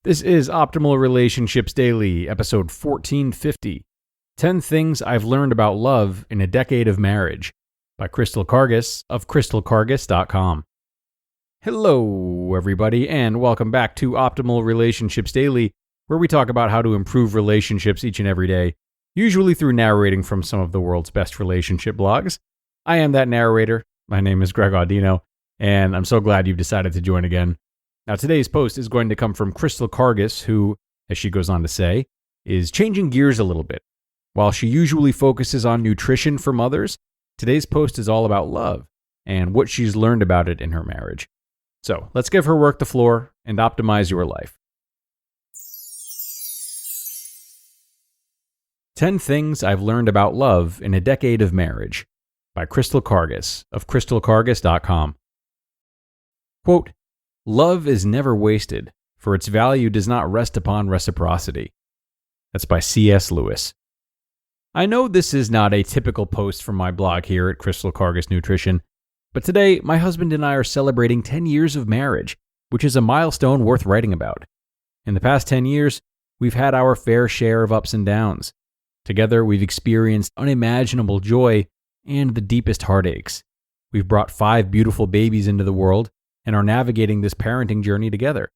This is Optimal Relationships Daily, episode 1450, 10 Things I've Learned About Love in a Decade of Marriage, by Karges of crystalkarges.com. Hello, everybody, and welcome back to Optimal Relationships Daily, where we talk about how to improve relationships each and every day, usually through narrating from some of the world's best relationship blogs. I am that narrator. My name is Greg Audino, and I'm so glad you've decided to join again. Now, today's post is going to come from Karges, who, as she goes on to say, is changing gears a little bit. While she usually focuses on nutrition for mothers, today's post is all about love and what she's learned about it in her marriage. So let's give her work the floor and optimize your life. 10 Things I've Learned About Love in a Decade of Marriage, by Karges of crystalkarges.com. Quote, "Love is never wasted, for its value does not rest upon reciprocity." That's by C.S. Lewis. I know this is not a typical post from my blog here at Karges Nutrition, but today my husband and I are celebrating 10 years of marriage, which is a milestone worth writing about. In the past 10 years, we've had our fair share of ups and downs. Together, we've experienced unimaginable joy and the deepest heartaches. We've brought 5 beautiful babies into the world and are navigating this parenting journey together.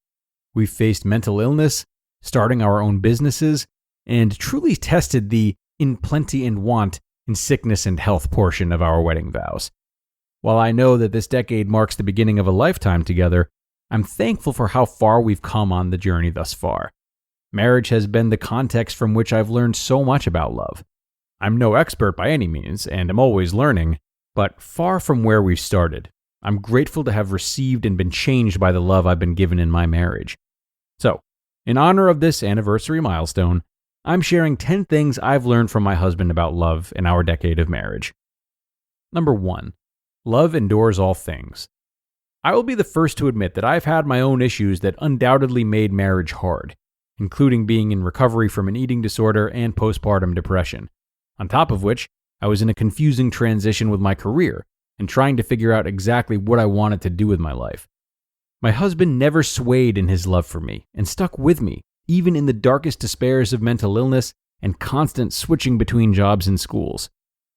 We've faced mental illness, starting our own businesses, and truly tested the in plenty and want, in sickness and health portion of our wedding vows. While I know that this decade marks the beginning of a lifetime together, I'm thankful for how far we've come on the journey thus far. Marriage has been the context from which I've learned so much about love. I'm no expert by any means, and am always learning, but far from where we've started. I'm grateful to have received and been changed by the love I've been given in my marriage. So, in honor of this anniversary milestone, I'm sharing 10 things I've learned from my husband about love in our decade of marriage. Number 1. Love endures all things. I will be the first to admit that I've had my own issues that undoubtedly made marriage hard, including being in recovery from an eating disorder and postpartum depression. On top of which, I was in a confusing transition with my career and trying to figure out exactly what I wanted to do with my life. My husband never swayed in his love for me and stuck with me, even in the darkest despairs of mental illness and constant switching between jobs and schools.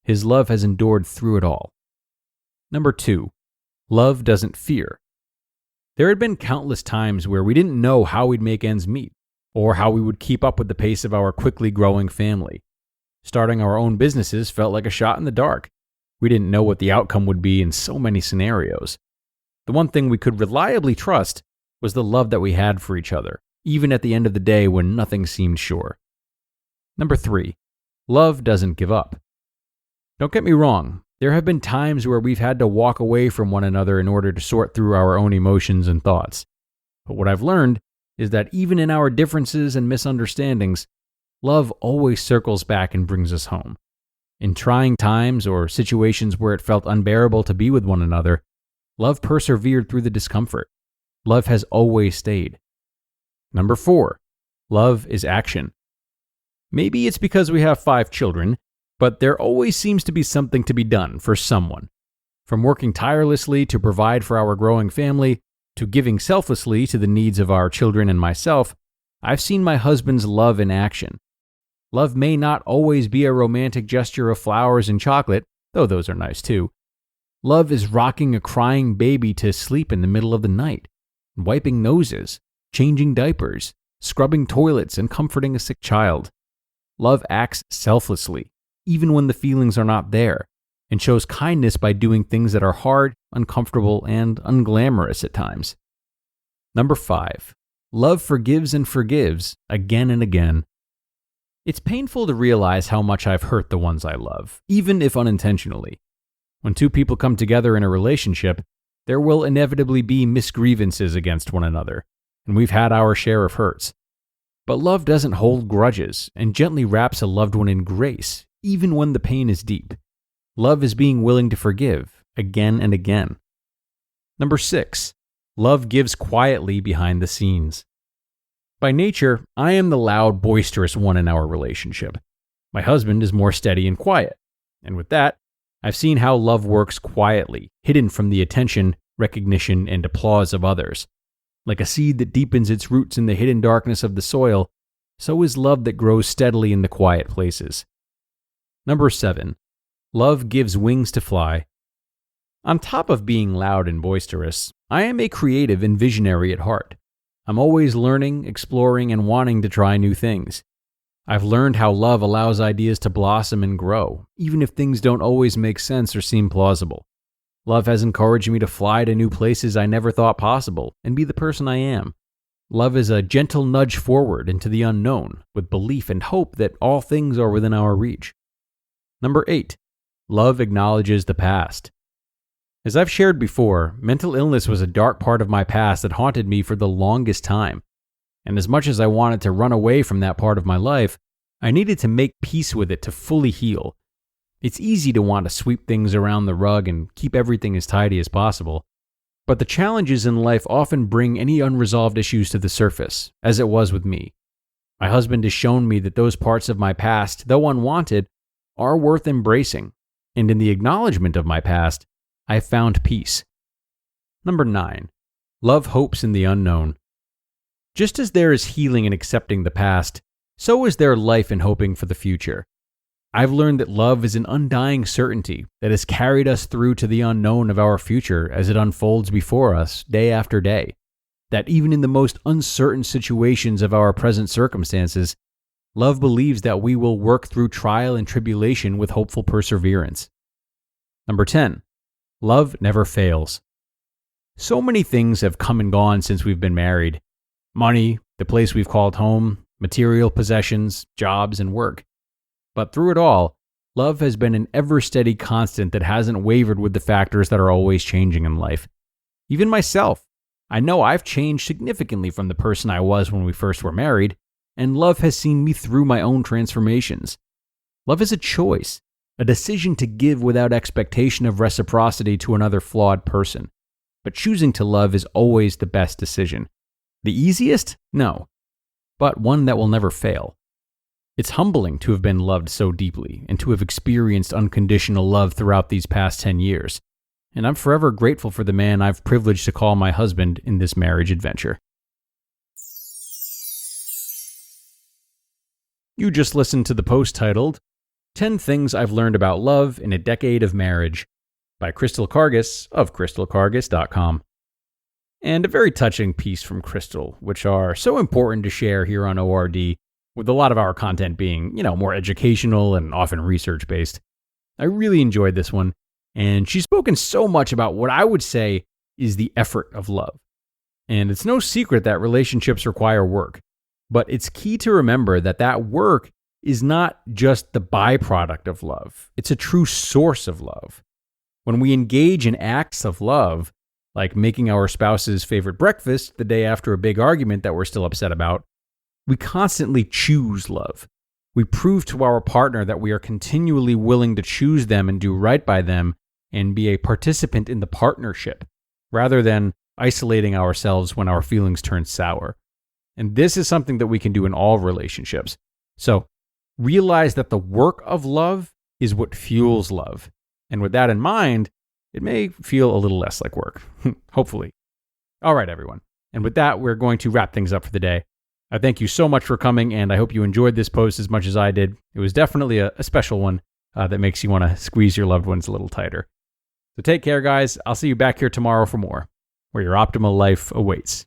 His love has endured through it all. Number 2. Love doesn't fear. There had been countless times where we didn't know how we'd make ends meet, or how we would keep up with the pace of our quickly growing family. Starting our own businesses felt like a shot in the dark. We didn't know what the outcome would be in so many scenarios. The one thing we could reliably trust was the love that we had for each other, even at the end of the day when nothing seemed sure. Number 3. Love doesn't give up. Don't get me wrong, there have been times where we've had to walk away from one another in order to sort through our own emotions and thoughts. But what I've learned is that even in our differences and misunderstandings, love always circles back and brings us home. In trying times or situations where it felt unbearable to be with one another, love persevered through the discomfort. Love has always stayed. Number 4. Love is action. Maybe it's because we have 5 children, but there always seems to be something to be done for someone. From working tirelessly to provide for our growing family, to giving selflessly to the needs of our children and myself, I've seen my husband's love in action. Love may not always be a romantic gesture of flowers and chocolate, though those are nice too. Love is rocking a crying baby to sleep in the middle of the night, wiping noses, changing diapers, scrubbing toilets, and comforting a sick child. Love acts selflessly, even when the feelings are not there, and shows kindness by doing things that are hard, uncomfortable, and unglamorous at times. Number 5. Love forgives and forgives again and again. It's painful to realize how much I've hurt the ones I love, even if unintentionally. When 2 people come together in a relationship, there will inevitably be misgrievances against one another, and we've had our share of hurts. But love doesn't hold grudges and gently wraps a loved one in grace, even when the pain is deep. Love is being willing to forgive again and again. Number 6. Love gives quietly behind the scenes. By nature, I am the loud, boisterous one in our relationship. My husband is more steady and quiet. And with that, I've seen how love works quietly, hidden from the attention, recognition, and applause of others. Like a seed that deepens its roots in the hidden darkness of the soil, so is love that grows steadily in the quiet places. Number 7. Love gives wings to fly. On top of being loud and boisterous, I am a creative and visionary at heart. I'm always learning, exploring, and wanting to try new things. I've learned how love allows ideas to blossom and grow, even if things don't always make sense or seem plausible. Love has encouraged me to fly to new places I never thought possible and be the person I am. Love is a gentle nudge forward into the unknown, with belief and hope that all things are within our reach. Number 8. Love acknowledges the past. As I've shared before, mental illness was a dark part of my past that haunted me for the longest time. And as much as I wanted to run away from that part of my life, I needed to make peace with it to fully heal. It's easy to want to sweep things around the rug and keep everything as tidy as possible. But the challenges in life often bring any unresolved issues to the surface, as it was with me. My husband has shown me that those parts of my past, though unwanted, are worth embracing. And in the acknowledgement of my past, I found peace. Number 9. Love hopes in the unknown. Just as there is healing in accepting the past, so is there life in hoping for the future. I've learned that love is an undying certainty that has carried us through to the unknown of our future as it unfolds before us day after day. That even in the most uncertain situations of our present circumstances, love believes that we will work through trial and tribulation with hopeful perseverance. Number 10. Love never fails. So many things have come and gone since we've been married. Money, the place we've called home, material possessions, jobs, and work. But through it all, love has been an ever-steady constant that hasn't wavered with the factors that are always changing in life. Even myself, I know I've changed significantly from the person I was when we first were married, and love has seen me through my own transformations. Love is a choice, a decision to give without expectation of reciprocity to another flawed person. But choosing to love is always the best decision. The easiest? No. But one that will never fail. It's humbling to have been loved so deeply and to have experienced unconditional love throughout these past 10 years. And I'm forever grateful for the man I've privileged to call my husband in this marriage adventure. You just listened to the post titled, 10 Things I've Learned About Love in a Decade of Marriage by Crystal Karges of crystalkarges.com. And a very touching piece from Crystal, which are so important to share here on ORD, with a lot of our content being, more educational and often research-based. I really enjoyed this one, and she's spoken so much about what I would say is the effort of love. And it's no secret that relationships require work, but it's key to remember that that work is not just the byproduct of love. It's a true source of love. When we engage in acts of love, like making our spouse's favorite breakfast the day after a big argument that we're still upset about, we constantly choose love. We prove to our partner that we are continually willing to choose them and do right by them and be a participant in the partnership, rather than isolating ourselves when our feelings turn sour. And this is something that we can do in all relationships. So realize that the work of love is what fuels love. And with that in mind, it may feel a little less like work, hopefully. All right, everyone. And with that, we're going to wrap things up for the day. I thank you so much for coming, and I hope you enjoyed this post as much as I did. It was definitely a special one that makes you want to squeeze your loved ones a little tighter. So take care, guys. I'll see you back here tomorrow for more, where your optimal life awaits.